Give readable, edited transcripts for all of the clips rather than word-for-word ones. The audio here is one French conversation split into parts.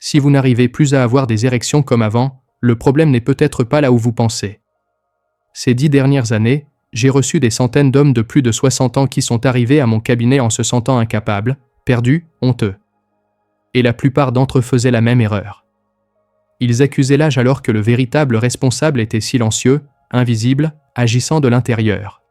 Si vous n'arrivez plus à avoir des érections comme avant, le problème n'est peut-être pas là où vous pensez. Ces 10 dernières années, j'ai reçu des centaines d'hommes de plus de 60 ans qui sont arrivés à mon cabinet en se sentant incapables, perdus, honteux. Et la plupart d'entre eux faisaient la même erreur. Ils accusaient l'âge alors que le véritable responsable était silencieux, invisible, agissant de l'intérieur.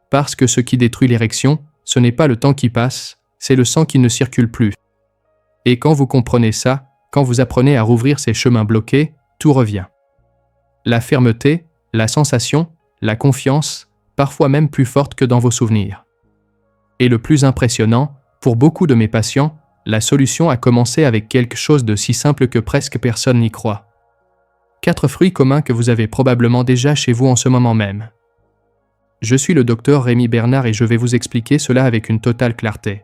Parce que ce qui détruit l'érection, ce n'est pas le temps qui passe, c'est le sang qui ne circule plus. Et quand vous comprenez ça, quand vous apprenez à rouvrir ces chemins bloqués, tout revient. La fermeté, la sensation, la confiance, parfois même plus forte que dans vos souvenirs. Et le plus impressionnant, pour beaucoup de mes patients, la solution a commencé avec quelque chose de si simple que presque personne n'y croit. 4 fruits communs que vous avez probablement déjà chez vous en ce moment même. Je suis le docteur Rémi Bernard et je vais vous expliquer cela avec une totale clarté.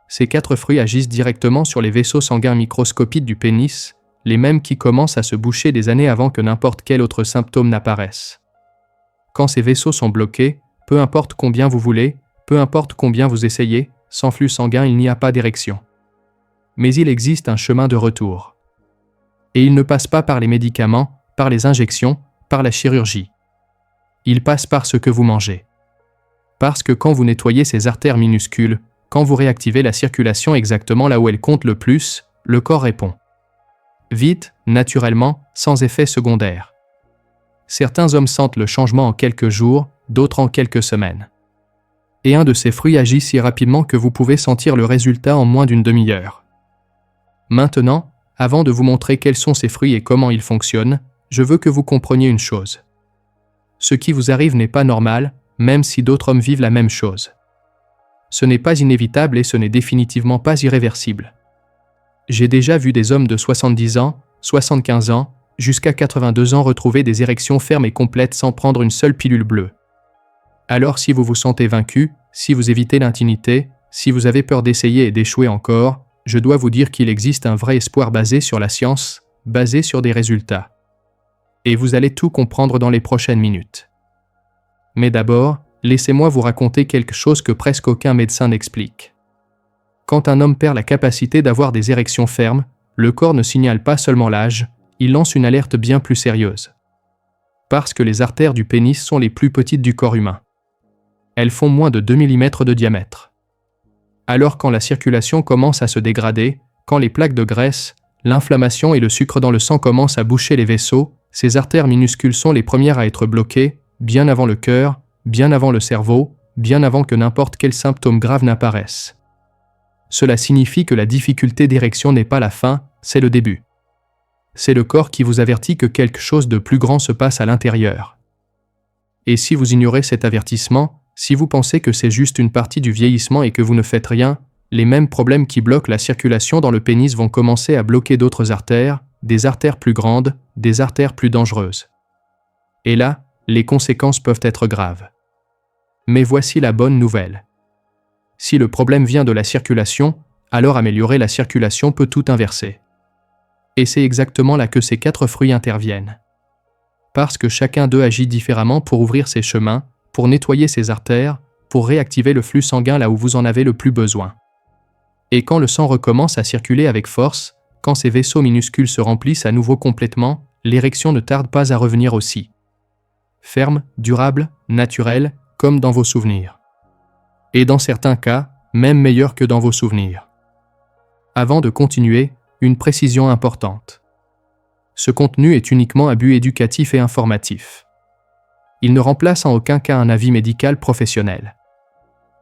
Ces 4 fruits agissent directement sur les vaisseaux sanguins microscopiques du pénis, les mêmes qui commencent à se boucher des années avant que n'importe quel autre symptôme n'apparaisse. Quand ces vaisseaux sont bloqués, peu importe combien vous voulez, peu importe combien vous essayez, sans flux sanguin il n'y a pas d'érection. Mais il existe un chemin de retour. Et il ne passe pas par les médicaments, par les injections, par la chirurgie. Il passe par ce que vous mangez. Parce que quand vous nettoyez ces artères minuscules, quand vous réactivez la circulation exactement là où elle compte le plus, le corps répond. Vite, naturellement, sans effet secondaire. Certains hommes sentent le changement en quelques jours, d'autres en quelques semaines. Et un de ces fruits agit si rapidement que vous pouvez sentir le résultat en moins d'une demi-heure. Maintenant, avant de vous montrer quels sont ces fruits et comment ils fonctionnent, je veux que vous compreniez une chose. Ce qui vous arrive n'est pas normal, même si d'autres hommes vivent la même chose. Ce n'est pas inévitable et ce n'est définitivement pas irréversible. J'ai déjà vu des hommes de 70 ans, 75 ans, jusqu'à 82 ans retrouver des érections fermes et complètes sans prendre une seule pilule bleue. Alors si vous vous sentez vaincu, si vous évitez l'intimité, si vous avez peur d'essayer et d'échouer encore, je dois vous dire qu'il existe un vrai espoir basé sur la science, basé sur des résultats. Et vous allez tout comprendre dans les prochaines minutes. Mais d'abord, laissez-moi vous raconter quelque chose que presque aucun médecin n'explique. Quand un homme perd la capacité d'avoir des érections fermes, le corps ne signale pas seulement l'âge, il lance une alerte bien plus sérieuse. Parce que les artères du pénis sont les plus petites du corps humain. Elles font moins de 2 mm de diamètre. Alors quand la circulation commence à se dégrader, quand les plaques de graisse, l'inflammation et le sucre dans le sang commencent à boucher les vaisseaux, ces artères minuscules sont les premières à être bloquées, bien avant le cœur, bien avant le cerveau, bien avant que n'importe quel symptôme grave n'apparaisse. Cela signifie que la difficulté d'érection n'est pas la fin, c'est le début. C'est le corps qui vous avertit que quelque chose de plus grand se passe à l'intérieur. Et si vous ignorez cet avertissement, si vous pensez que c'est juste une partie du vieillissement et que vous ne faites rien, les mêmes problèmes qui bloquent la circulation dans le pénis vont commencer à bloquer d'autres artères, des artères plus grandes, des artères plus dangereuses. Et là, les conséquences peuvent être graves. Mais voici la bonne nouvelle. Si le problème vient de la circulation, alors améliorer la circulation peut tout inverser. Et c'est exactement là que ces 4 fruits interviennent. Parce que chacun d'eux agit différemment pour ouvrir ses chemins, pour nettoyer ses artères, pour réactiver le flux sanguin là où vous en avez le plus besoin. Et quand le sang recommence à circuler avec force, quand ces vaisseaux minuscules se remplissent à nouveau complètement, l'érection ne tarde pas à revenir aussi. Ferme, durable, naturelle, comme dans vos souvenirs. Et dans certains cas, même meilleure que dans vos souvenirs. Avant de continuer, une précision importante. Ce contenu est uniquement à but éducatif et informatif. Il ne remplace en aucun cas un avis médical professionnel.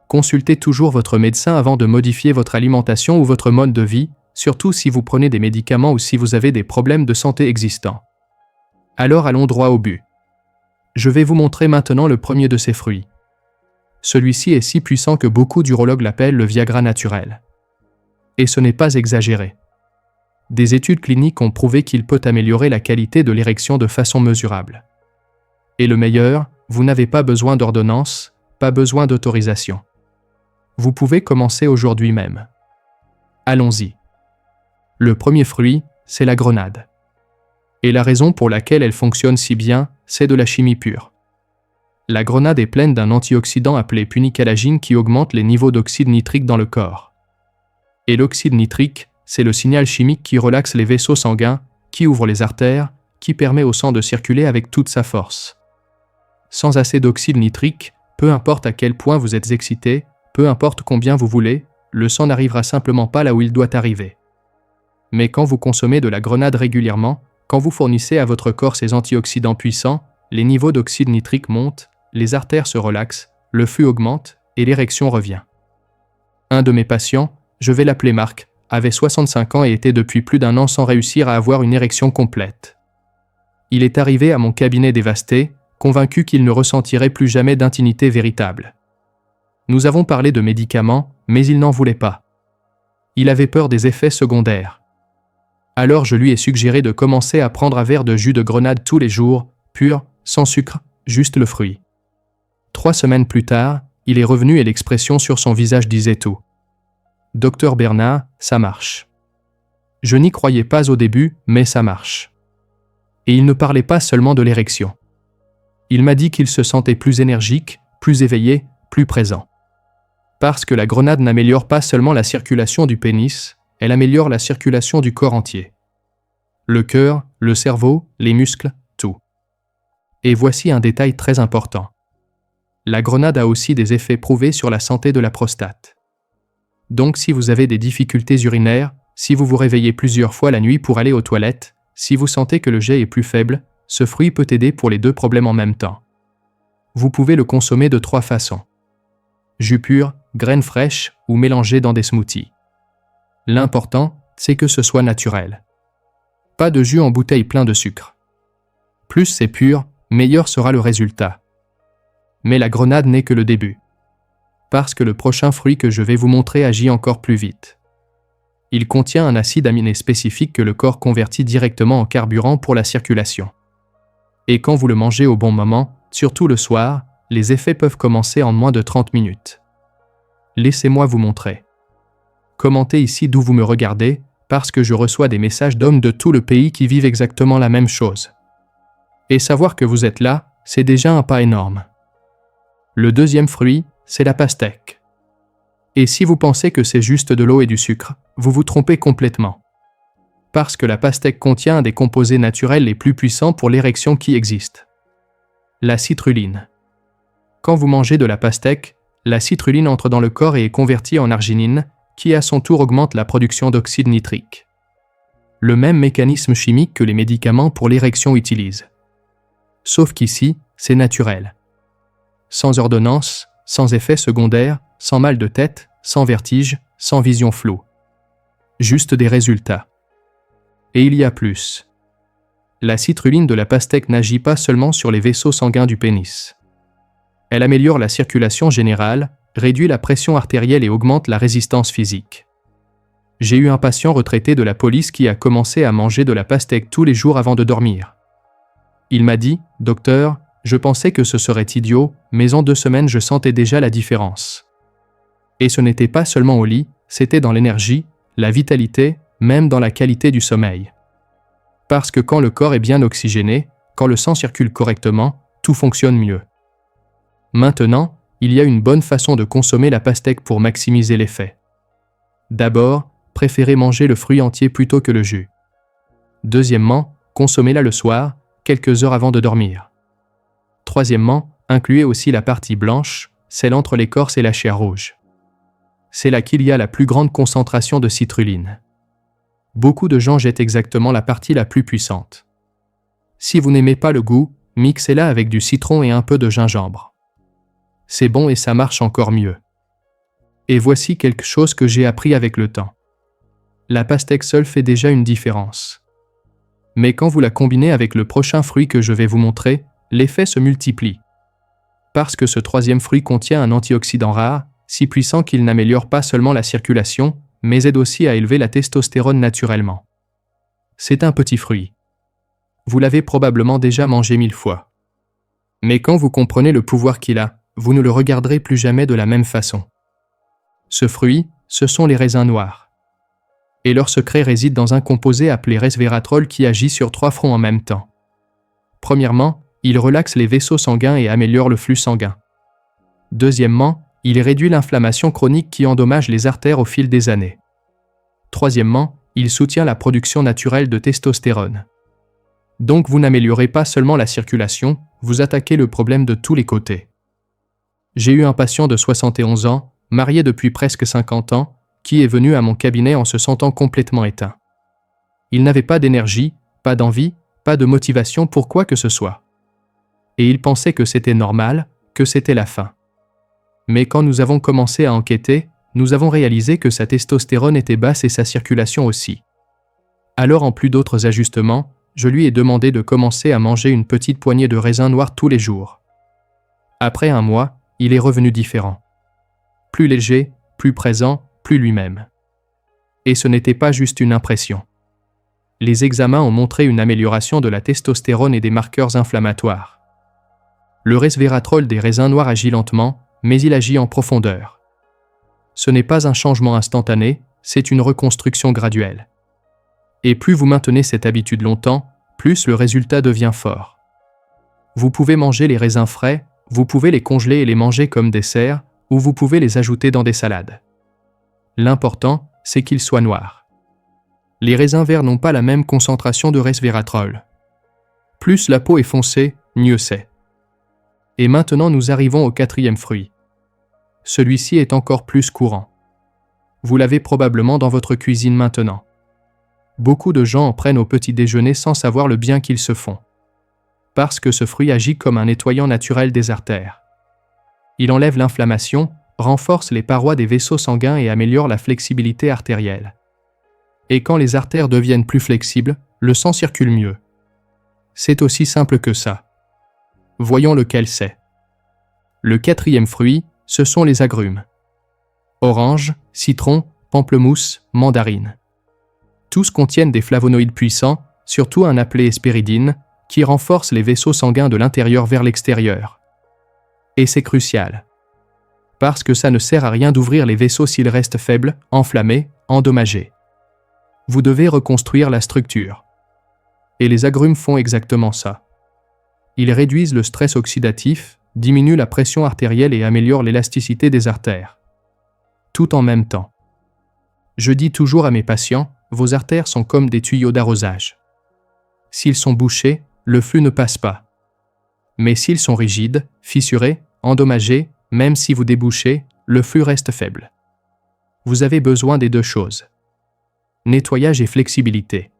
Consultez toujours votre médecin avant de modifier votre alimentation ou votre mode de vie, surtout si vous prenez des médicaments ou si vous avez des problèmes de santé existants. Alors allons droit au but. Je vais vous montrer maintenant le premier de ces fruits. Celui-ci est si puissant que beaucoup d'urologues l'appellent le Viagra naturel. Et ce n'est pas exagéré. Des études cliniques ont prouvé qu'il peut améliorer la qualité de l'érection de façon mesurable. Et le meilleur, vous n'avez pas besoin d'ordonnance, pas besoin d'autorisation. Vous pouvez commencer aujourd'hui même. Allons-y. Le premier fruit, c'est la grenade. Et la raison pour laquelle elle fonctionne si bien, c'est de la chimie pure. La grenade est pleine d'un antioxydant appelé punicalagine qui augmente les niveaux d'oxyde nitrique dans le corps. Et l'oxyde nitrique, c'est le signal chimique qui relaxe les vaisseaux sanguins, qui ouvre les artères, qui permet au sang de circuler avec toute sa force. Sans assez d'oxyde nitrique, peu importe à quel point vous êtes excité, peu importe combien vous voulez, le sang n'arrivera simplement pas là où il doit arriver. Mais quand vous consommez de la grenade régulièrement, quand vous fournissez à votre corps ces antioxydants puissants, les niveaux d'oxyde nitrique montent, les artères se relaxent, le flux augmente et l'érection revient. Un de mes patients, je vais l'appeler Marc, avait 65 ans et était depuis plus d'1 an sans réussir à avoir une érection complète. Il est arrivé à mon cabinet dévasté, convaincu qu'il ne ressentirait plus jamais d'intimité véritable. Nous avons parlé de médicaments, mais il n'en voulait pas. Il avait peur des effets secondaires. Alors je lui ai suggéré de commencer à prendre un verre de jus de grenade tous les jours, pur, sans sucre, juste le fruit. 3 semaines plus tard, il est revenu et l'expression sur son visage disait tout. « Docteur Bernard, ça marche. » Je n'y croyais pas au début, mais ça marche. Et il ne parlait pas seulement de l'érection. Il m'a dit qu'il se sentait plus énergique, plus éveillé, plus présent. Parce que la grenade n'améliore pas seulement la circulation du pénis, elle améliore la circulation du corps entier. Le cœur, le cerveau, les muscles, tout. Et voici un détail très important. La grenade a aussi des effets prouvés sur la santé de la prostate. Donc si vous avez des difficultés urinaires, si vous vous réveillez plusieurs fois la nuit pour aller aux toilettes, si vous sentez que le jet est plus faible, ce fruit peut aider pour les 2 problèmes en même temps. Vous pouvez le consommer de 3 façons. Jus pur, graines fraîches ou mélangé dans des smoothies. L'important, c'est que ce soit naturel. Pas de jus en bouteille plein de sucre. Plus c'est pur, meilleur sera le résultat. Mais la grenade n'est que le début. Parce que le prochain fruit que je vais vous montrer agit encore plus vite. Il contient un acide aminé spécifique que le corps convertit directement en carburant pour la circulation. Et quand vous le mangez au bon moment, surtout le soir, les effets peuvent commencer en moins de 30 minutes. Laissez-moi vous montrer. Commentez ici d'où vous me regardez, parce que je reçois des messages d'hommes de tout le pays qui vivent exactement la même chose. Et savoir que vous êtes là, c'est déjà un pas énorme. Le deuxième fruit, c'est la pastèque. Et si vous pensez que c'est juste de l'eau et du sucre, vous vous trompez complètement. Parce que la pastèque contient un des composés naturels les plus puissants pour l'érection qui existent. La citruline. Quand vous mangez de la pastèque, la citruline entre dans le corps et est convertie en arginine, qui à son tour augmente la production d'oxyde nitrique. Le même mécanisme chimique que les médicaments pour l'érection utilisent. Sauf qu'ici, c'est naturel. Sans ordonnance, sans effet secondaire, sans mal de tête, sans vertige, sans vision floue. Juste des résultats. Et il y a plus. La citruline de la pastèque n'agit pas seulement sur les vaisseaux sanguins du pénis. Elle améliore la circulation générale, réduit la pression artérielle et augmente la résistance physique. J'ai eu un patient retraité de la police qui a commencé à manger de la pastèque tous les jours avant de dormir. Il m'a dit « Docteur, je pensais que ce serait idiot, mais en 2 semaines je sentais déjà la différence. » Et ce n'était pas seulement au lit, c'était dans l'énergie, la vitalité, même dans la qualité du sommeil. Parce que quand le corps est bien oxygéné, quand le sang circule correctement, tout fonctionne mieux. Maintenant, il y a une bonne façon de consommer la pastèque pour maximiser l'effet. D'abord, préférez manger le fruit entier plutôt que le jus. Deuxièmement, consommez-la le soir, quelques heures avant de dormir. Troisièmement, incluez aussi la partie blanche, celle entre l'écorce et la chair rouge. C'est là qu'il y a la plus grande concentration de citruline. Beaucoup de gens jettent exactement la partie la plus puissante. Si vous n'aimez pas le goût, mixez-la avec du citron et un peu de gingembre. C'est bon et ça marche encore mieux. Et voici quelque chose que j'ai appris avec le temps. La pastèque seule fait déjà une différence. Mais quand vous la combinez avec le prochain fruit que je vais vous montrer, l'effet se multiplie. Parce que ce 3e fruit contient un antioxydant rare, si puissant qu'il n'améliore pas seulement la circulation, mais aide aussi à élever la testostérone naturellement. C'est un petit fruit. Vous l'avez probablement déjà mangé 1000 fois. Mais quand vous comprenez le pouvoir qu'il a, vous ne le regarderez plus jamais de la même façon. Ce fruit, ce sont les raisins noirs. Et leur secret réside dans un composé appelé resveratrol qui agit sur 3 fronts en même temps. Premièrement, il relaxe les vaisseaux sanguins et améliore le flux sanguin. Deuxièmement, il réduit l'inflammation chronique qui endommage les artères au fil des années. Troisièmement, il soutient la production naturelle de testostérone. Donc vous n'améliorez pas seulement la circulation, vous attaquez le problème de tous les côtés. J'ai eu un patient de 71 ans, marié depuis presque 50 ans, qui est venu à mon cabinet en se sentant complètement éteint. Il n'avait pas d'énergie, pas d'envie, pas de motivation pour quoi que ce soit. Et il pensait que c'était normal, que c'était la fin. Mais quand nous avons commencé à enquêter, nous avons réalisé que sa testostérone était basse et sa circulation aussi. Alors en plus d'autres ajustements, je lui ai demandé de commencer à manger une petite poignée de raisins noirs tous les jours. Après un mois, il est revenu différent. Plus léger, plus présent, plus lui-même. Et ce n'était pas juste une impression. Les examens ont montré une amélioration de la testostérone et des marqueurs inflammatoires. Le resveratrol des raisins noirs agit lentement, mais il agit en profondeur. Ce n'est pas un changement instantané, c'est une reconstruction graduelle. Et plus vous maintenez cette habitude longtemps, plus le résultat devient fort. Vous pouvez manger les raisins frais, vous pouvez les congeler et les manger comme dessert, ou vous pouvez les ajouter dans des salades. L'important, c'est qu'ils soient noirs. Les raisins verts n'ont pas la même concentration de resveratrol. Plus la peau est foncée, mieux c'est. Et maintenant nous arrivons au 4e fruit. Celui-ci est encore plus courant. Vous l'avez probablement dans votre cuisine maintenant. Beaucoup de gens en prennent au petit déjeuner sans savoir le bien qu'ils se font. Parce que ce fruit agit comme un nettoyant naturel des artères. Il enlève l'inflammation, renforce les parois des vaisseaux sanguins et améliore la flexibilité artérielle. Et quand les artères deviennent plus flexibles, le sang circule mieux. C'est aussi simple que ça. Voyons lequel c'est. Le 4e fruit, ce sont les agrumes. Orange, citron, pamplemousse, mandarine. Tous contiennent des flavonoïdes puissants, surtout un appelé hespéridine, qui renforce les vaisseaux sanguins de l'intérieur vers l'extérieur. Et c'est crucial. Parce que ça ne sert à rien d'ouvrir les vaisseaux s'ils restent faibles, enflammés, endommagés. Vous devez reconstruire la structure. Et les agrumes font exactement ça. Ils réduisent le stress oxydatif, diminuent la pression artérielle et améliorent l'élasticité des artères. Tout en même temps. Je dis toujours à mes patients, vos artères sont comme des tuyaux d'arrosage. S'ils sont bouchés, le flux ne passe pas. Mais s'ils sont rigides, fissurés, endommagés, même si vous débouchez, le flux reste faible. Vous avez besoin des deux choses. Nettoyage et flexibilité.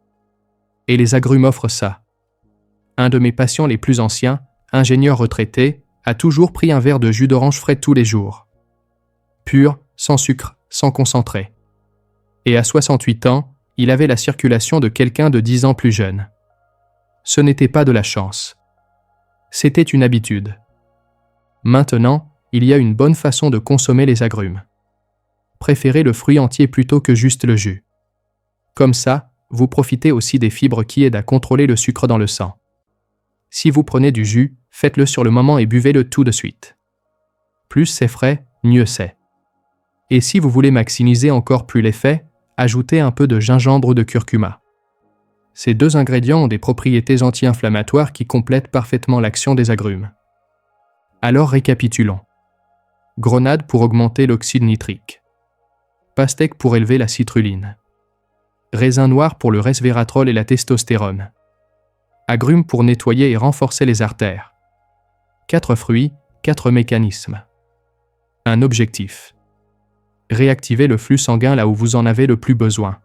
Et les agrumes offrent ça. Un de mes patients les plus anciens, ingénieur retraité, a toujours pris un verre de jus d'orange frais tous les jours. Pur, sans sucre, sans concentré. Et à 68 ans, il avait la circulation de quelqu'un de 10 ans plus jeune. Ce n'était pas de la chance. C'était une habitude. Maintenant, il y a une bonne façon de consommer les agrumes. Préférez le fruit entier plutôt que juste le jus. Comme ça, vous profitez aussi des fibres qui aident à contrôler le sucre dans le sang. Si vous prenez du jus, faites-le sur le moment et buvez-le tout de suite. Plus c'est frais, mieux c'est. Et si vous voulez maximiser encore plus l'effet, ajoutez un peu de gingembre ou de curcuma. Ces deux ingrédients ont des propriétés anti-inflammatoires qui complètent parfaitement l'action des agrumes. Alors récapitulons. Grenade pour augmenter l'oxyde nitrique. Pastèque pour élever la citrulline. Raisin noir pour le resveratrol et la testostérone. Agrumes pour nettoyer et renforcer les artères. 4 fruits, 4 mécanismes. Un objectif. Réactiver le flux sanguin là où vous en avez le plus besoin.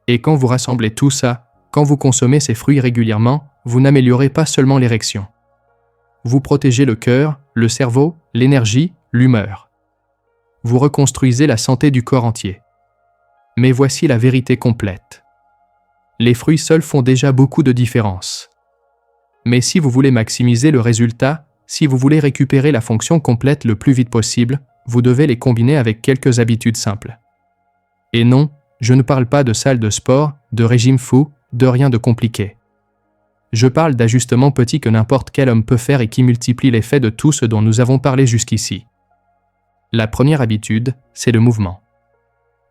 Et quand vous rassemblez tout ça, quand vous consommez ces fruits régulièrement, vous n'améliorez pas seulement l'érection. Vous protégez le cœur, le cerveau, l'énergie, l'humeur. Vous reconstruisez la santé du corps entier. Mais voici la vérité complète. Les fruits seuls font déjà beaucoup de différence. Mais si vous voulez maximiser le résultat, si vous voulez récupérer la fonction complète le plus vite possible, vous devez les combiner avec quelques habitudes simples. Et non, je ne parle pas de salle de sport, de régime fou, de rien de compliqué. Je parle d'ajustements petits que n'importe quel homme peut faire et qui multiplient l'effet de tout ce dont nous avons parlé jusqu'ici. La première habitude, c'est le mouvement.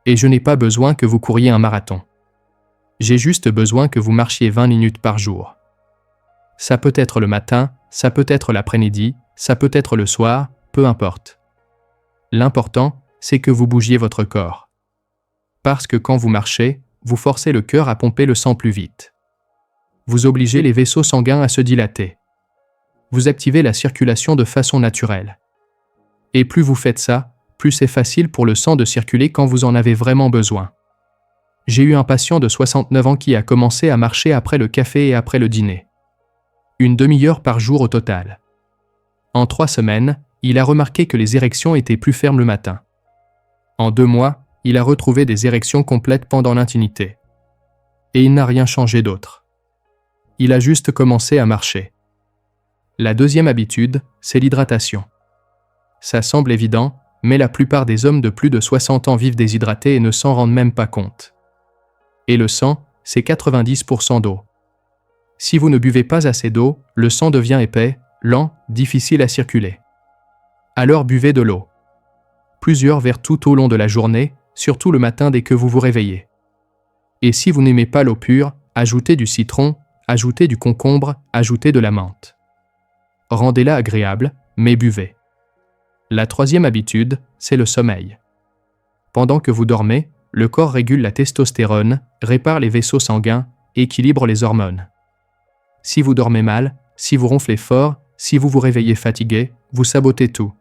Et je n'ai pas besoin que vous couriez un marathon. J'ai juste besoin que vous marchiez 20 minutes par jour. Ça peut être le matin, ça peut être l'après-midi, ça peut être le soir, peu importe. L'important, c'est que vous bougiez votre corps. Parce que quand vous marchez, vous forcez le cœur à pomper le sang plus vite. Vous obligez les vaisseaux sanguins à se dilater. Vous activez la circulation de façon naturelle. Et plus vous faites ça, plus c'est facile pour le sang de circuler quand vous en avez vraiment besoin. J'ai eu un patient de 69 ans qui a commencé à marcher après le café et après le dîner. Une demi-heure par jour au total. En 3 semaines, il a remarqué que les érections étaient plus fermes le matin. En 2 mois, il a retrouvé des érections complètes pendant l'intimité. Et il n'a rien changé d'autre. Il a juste commencé à marcher. La deuxième habitude, c'est l'hydratation. Ça semble évident, mais la plupart des hommes de plus de 60 ans vivent déshydratés et ne s'en rendent même pas compte. Et le sang, c'est 90% d'eau. Si vous ne buvez pas assez d'eau, le sang devient épais, lent, difficile à circuler. Alors buvez de l'eau. Plusieurs verres tout au long de la journée, surtout le matin dès que vous vous réveillez. Et si vous n'aimez pas l'eau pure, ajoutez du citron, ajoutez du concombre, ajoutez de la menthe. Rendez-la agréable, mais buvez. La troisième habitude, c'est le sommeil. Pendant que vous dormez, le corps régule la testostérone, répare les vaisseaux sanguins, équilibre les hormones. Si vous dormez mal, si vous ronflez fort, si vous vous réveillez fatigué, vous sabotez tout.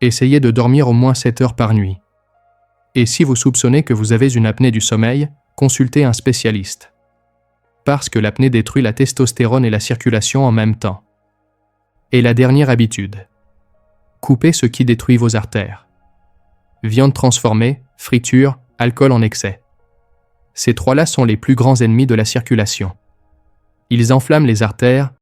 Essayez de dormir au moins 7 heures par nuit. Et si vous soupçonnez que vous avez une apnée du sommeil, consultez un spécialiste. Parce que l'apnée détruit la testostérone et la circulation en même temps. Et la dernière habitude. Coupez ce qui détruit vos artères. Viande transformée, friture, alcool en excès. Ces 3-là sont les plus grands ennemis de la circulation. Ils enflamment les artères,